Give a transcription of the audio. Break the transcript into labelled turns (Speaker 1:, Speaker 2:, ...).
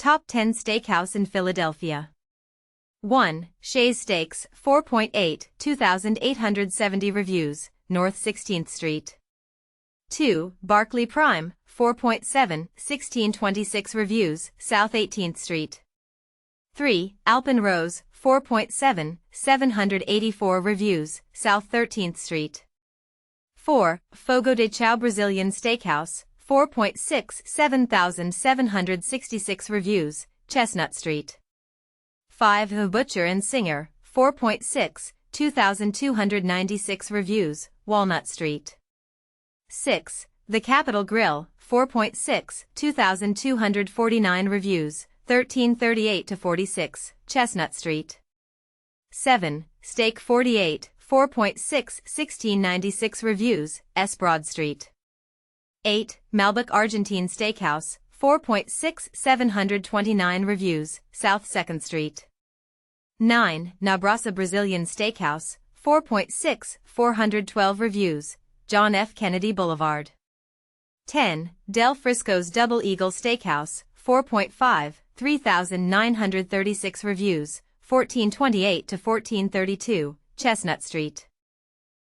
Speaker 1: Top 10 Steakhouse in Philadelphia. 1. Shay's Steaks, 4.8, 2,870 reviews, North 16th Street. 2. Barclay Prime, 4.7, 1626 reviews, South 18th Street. 3. Alpen Rose, 4.7, 784 reviews, South 13th Street. 4. Fogo de Chão Brazilian Steakhouse, 4.6, 7,766 reviews, Chestnut St. 5. The Butcher and Singer, 4.6, 2,296 reviews, Walnut St. 6. The Capital Grille, 4.6, 2,249 reviews, 1338-46, Chestnut St. 7. Steak 48, 4.6, 1696 reviews, S. Broad Street. 8. Malbec Argentine Steakhouse, 4.6, 729 reviews, South 2nd Street. 9. NaBrasa Brazilian Steakhouse, 4.6, 412 reviews, John F. Kennedy Boulevard. 10. Del Frisco's Double Eagle Steakhouse, 4.5, 3,936 reviews, 1428-1432, Chestnut St.